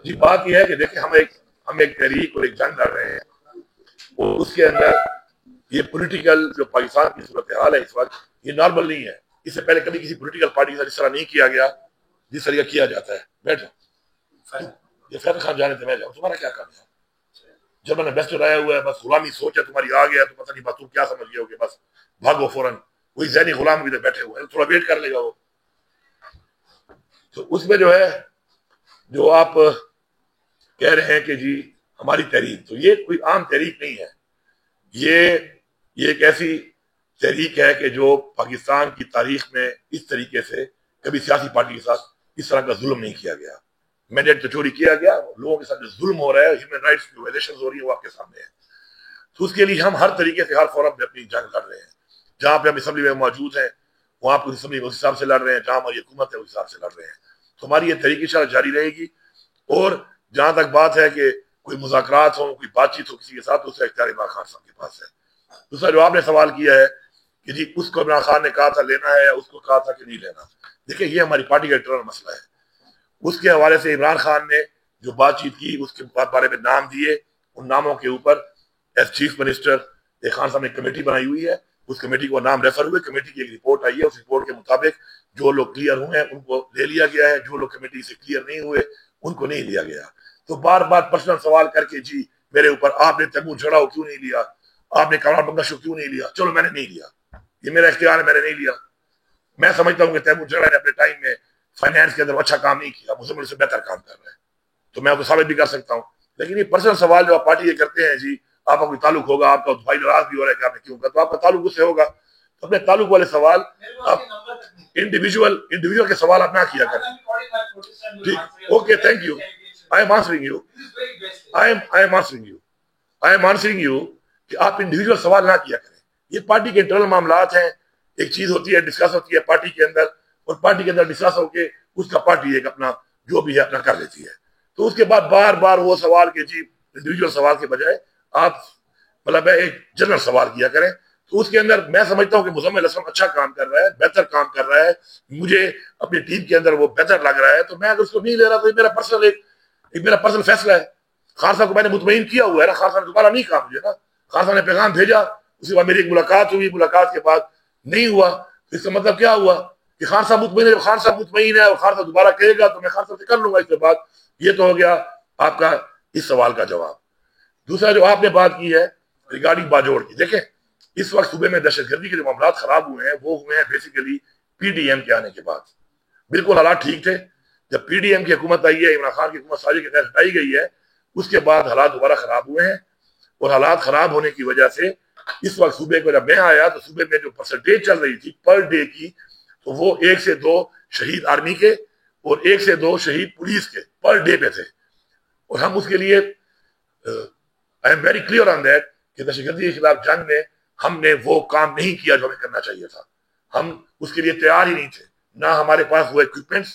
جی بات یہ ہے کہ دیکھیں ہم ایک تحریک اور ایک جنگ لڑ رہے ہیں، اور اس کے اندر یہ پولیٹیکل جو پاکستان کی صورتحال ہے اس وقت یہ نارمل نہیں ہے. اس سے پہلے کبھی کسی پولیٹیکل پارٹی سے اس طرح نہیں کیا گیا جس طرح کیا جاتا ہے. بیٹھو یہ فیض خان جانے تھے، میں جاؤں، تمہارا کیا کام ہے؟ جب میں نے بیسٹ آیا ہوا ہے، بس غلامی سوچ ہے تمہاری آ گیا تو پتہ نہیں بات تم کیا سمجھ گئے ہو کہ بس بھاگو فوراً. وہی ذہنی غلام بھی بیٹھے ہوئے ہیں، تھوڑا ویٹ کر لے گا وہ. تو اس میں جو ہے جو آپ کہہ رہے ہیں کہ جی ہماری تحریک، تو یہ کوئی عام تحریک نہیں ہے. یہ ایک ایسی تحریک ہے کہ جو پاکستان کی تاریخ میں اس طریقے سے کبھی سیاسی پارٹی کے ساتھ اس طرح کا ظلم نہیں کیا گیا. مینڈیٹ تو چوری کیا گیا، لوگوں کے ساتھ جو ظلم ہو رہا ہے، ہیومن رائٹس کی وائلیشنز ہو رہی ہیں، وہ آپ کے سامنے ہے. تو اس کے لیے ہم ہر طریقے سے ہر فورم پہ اپنی جنگ لڑ رہے ہیں. جہاں پہ ہم اسمبلی میں موجود ہیں وہاں پہ اسمبلی اس حساب سے لڑ رہے ہیں، جہاں ہماری حکومت ہے اس حساب سے لڑ رہے ہیں. تو ہماری یہ تحریک انشاءاللہ جاری رہے گی. اور جہاں تک بات ہے کہ کوئی مذاکرات ہوں، کوئی بات چیت ہو کسی کے ساتھ، تو اس کا اختیار عمران خان صاحب کے پاس ہے. دوسرا جو آپ نے سوال کیا ہے کہ جی اس کو عمران خان نے کہا تھا لینا ہے یا اس کو کہا تھا کہ نہیں لینا، دیکھیں یہ ہماری پارٹی کا انٹرنل مسئلہ ہے. اس کے حوالے سے عمران خان نے جو بات چیت کی اس کے بارے میں نام دیے، ان ناموں کے اوپر ایز چیف منسٹر خان صاحب نے کمیٹی بنائی ہوئی ہے. اس کمیٹی کو نام ریفر ہوئے، کمیٹی کی ایک رپورٹ آئی ہے، اس رپورٹ کے مطابق جو لوگ کلیئر ہوئے ہیں ان کو لے لیا گیا ہے، جو لوگ کمیٹی سے کلیئر نہیں ہوئے ان کو نہیں لیا گیا. تو بار بار پرسنل سوال کر کے جی میرے اوپر آپ نے تیمور جھڑاؤ کیوں نہیں لیا، آپ نے کمال بنگا شو کیوں نہیں لیا. چلو میں نے نہیں لیا، یہ میرا اختیار ہے، میں نے نہیں لیا. میں سمجھتا ہوں کہ تیمور جھڑا نے اپنے ٹائم میں فائنانس کے اندر اچھا کام نہیں کیا، مزمل سے بہتر کام کر رہا ہے، تو میں آپ کو ثابت بھی کر سکتا ہوں. لیکن یہ پرسنل سوال جو آپ پارٹی کے کرتے ہیں، جی آپ کا کوئی تعلق ہوگا، آپ کا بھائی ناراض بھی ہو رہا ہے کہ آپ نے کیوں کہا، تو آپ کا تعلق اس سے ہوگا. تو اپنے تعلق والے سوال آپ انڈیویجول کے سوال آپ نہ کیا کریں. جی okay, thank you. I am answering you, I am answering you کہ آپ انڈیویجول سوال نہ کیا کریں. یہ پارٹی کے انٹرنل معاملات ہیں. ایک چیز ہوتی ہے ڈسکس ہوتی ہے پارٹی کے اندر، اور پارٹی کے اندر ڈسکس ہو کے اس کا پارٹی ایک اپنا جو بھی ہے اپنا کر لیتی ہے. تو اس کے بعد بار بار وہ سوال کہ جی انڈیویجول سوال کے بجائے آپ مطلب ایک جنرل سوال کیا کریں. تو اس کے اندر میں سمجھتا ہوں کہ مزمل اسلم اچھا کام کر رہا ہے، بہتر کام کر رہا ہے، مجھے اپنی ٹیم کے اندر وہ بہتر لگ رہا ہے. تو میں اگر اس کو نہیں لے رہا تو یہ میرا پرسنل فیصلہ ہے. خان صاحب کو میں نے مطمئن کیا ہوا ہے نا، خان صاحب نے دوبارہ نہیں کہا مجھے نا، خان صاحب نے پیغام بھیجا، اس کے بعد میری ایک ملاقات ہوئی، ملاقات کے بعد نہیں ہوا. اس کا مطلب کیا ہوا کہ خان صاحب مطمئن ہے. خان صاحب مطمئن ہے اور خان صاحب دوبارہ کہے گا تو میں خان صاحب سے کر لوں گا اس کے بعد. یہ تو ہو گیا آپ کا اس سوال کا جواب. دوسرا جو آپ نے بات کی ہے ریگارڈنگ باجوڑ کی، دیکھیں اس وقت صوبے میں دہشت گردی کے جو معاملات خراب ہوئے ہیں وہ ہوئے ہیں بیسیکلی پی ڈی ایم کے آنے کے بعد. بالکل حالات ٹھیک تھے جب پی ڈی ایم کی حکومت آئی ہے، عمران خان کی حکومت سازی کے تحت ہٹائی گئی ہے، اس کے بعد حالات دوبارہ خراب ہوئے ہیں. اور حالات خراب ہونے کی وجہ سے اس وقت صوبے کو جب میں آیا تو صوبے میں جو پرسنٹیج چل رہی تھی پر ڈے کی، تو وہ 1 سے 2 شہید آرمی کے اور 1 سے 2 شہید پولیس کے پر ڈے پہ تھے. اور ہم اس کے لیے I am very clear on that کہ دہشت گردی کے خلاف جنگ میں ہم نے وہ کام نہیں کیا جو ہمیں کرنا چاہیے تھا. ہم اس کے لیے تیار ہی نہیں تھے، نہ ہمارے پاس وہ اکوپمنٹس،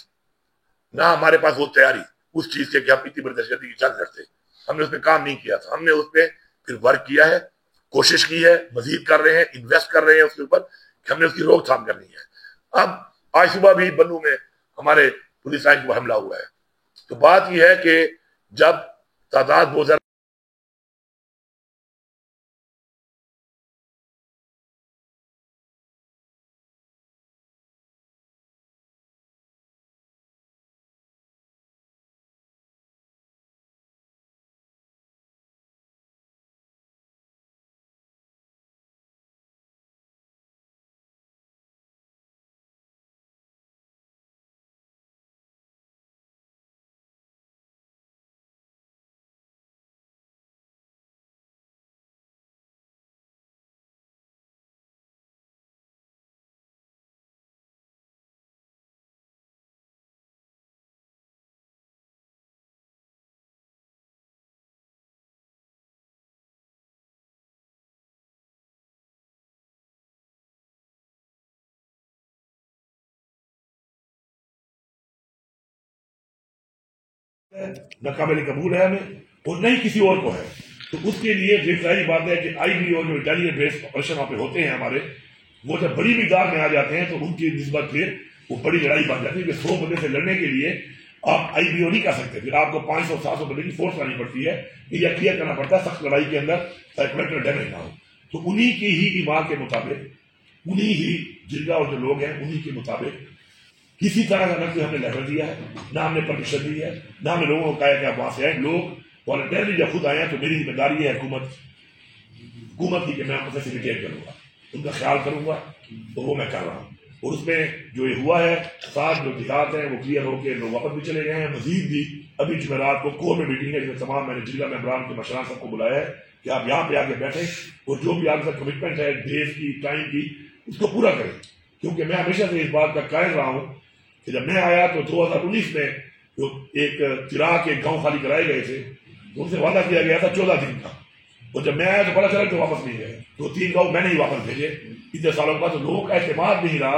نہ ہمارے پاس وہ تیاری اس چیز کے کہ ہم اتنی بڑی دہشت گردی کی جنگ کرتے. ہم نے اس پہ کام نہیں کیا تھا. ہم نے اس پہ پھر ورک کیا ہے، کوشش کی ہے، مزید کر رہے ہیں، انویسٹ کر رہے ہیں اس کے اوپر کہ ہم نے اس کی روک تھام کرنی ہے. اب آج صبح بھی بنو میں ہمارے پولیس لائن کو حملہ ہوا ہے. تو بات یہ ہے کہ جب تعداد بہت زیادہ نہ قابل قبول ہے ہمیں اور نہ ہی کسی اور کو ہے. تو اس کے لیے یہ ظاہری بات ہے کہ آئی بی اور جو انٹیلیجنس بیس آپریشن وہاں پہ ہوتے ہیں ہمارے، وہ جب بڑی مقدار میں آ جاتے ہیں تو ان کی نسبت پھر وہ بڑی لڑائی بن جاتی ہے. کہ 100 بندے سے لڑنے کے لیے آپ IBO نہیں کر سکتے، پھر آپ کو 500-700 بندے کی فورس لانی پڑتی ہے، یہ کلیئر کرنا پڑتا ہے سخت لڑائی کے اندر کلیکٹر ڈیمیج نہ ہو. تو انہی کی ہی ایمان کے مطابق، انہی ہی جرگہ اور جو لوگ ہیں انہی کے مطابق کسی طرح کا نہ کوئی ہم نے لیٹر دیا ہے، نہ ہم نے پرمیشن دی ہے، نہ ہم نے لوگوں کو کہا ہے کہ آپ وہاں سے آئیں. لوگ والنٹیرلی جب خود آئے ہیں تو میری ذمہ داری ہے حکومت کی کہ میں ان کو فیسیلیٹیٹ کروں گا، ان کا خیال کروں گا، تو وہ میں کر رہا ہوں. اور اس میں جو یہ ہوا ہے 7 جو دیہات ہیں وہ کلیئر ہو کے لوگ واپس بھی چلے گئے ہیں. مزید بھی ابھی جمعرات کو کور میں میٹنگ ہے جس میں تمام میں نے جرگہ ممبران کے مشران سب کو بلایا ہے کہ آپ یہاں پہ آگے بیٹھیں اور جو بھی آپ کا کمٹمنٹ ہے ڈیز کی ٹائم کی اس کو پورا کریں. کیونکہ میں ہمیشہ سے اس بات کا قائل رہا ہوں کہ جب میں آیا تو 2019 میں جو ایک چراغ کے گاؤں خالی کرائے گئے تھے تو ان سے وعدہ کیا گیا تھا 14 دن کا، اور جب میں آیا تو پتا چلا کہ واپس نہیں گئے. 2-3 گاؤں میں نے ہی واپس بھیجے اتنے سالوں کا. تو لوگوں کا اعتماد نہیں رہا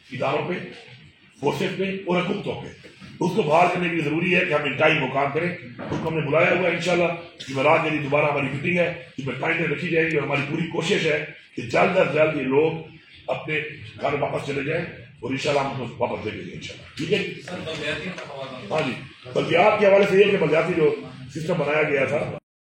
اداروں پہ، فورسز پہ اور حکومتوں پہ. اس کو بحال کرنے کے لیے ضروری ہے کہ ہم ان ٹائم وہ کام کریں. اس کو ہم نے بلایا ہوا ہے انشاءاللہ جمعرات کے لیے دوبارہ ہماری میٹنگ ہے جس میں ٹائمیں رکھی جائے گی، اور ہماری پوری کوشش ہے کہ جلد از جلد یہ لوگ اپنے گھر واپس چلے جائیں اور انشاءاللہ ہم ان کو واپس دے دیں گے انشاءاللہ. ٹھیک ہے. ہاں جی، بلدیات کے حوالے سے یہ کہ بلدیاتی جو سسٹم بنایا گیا تھا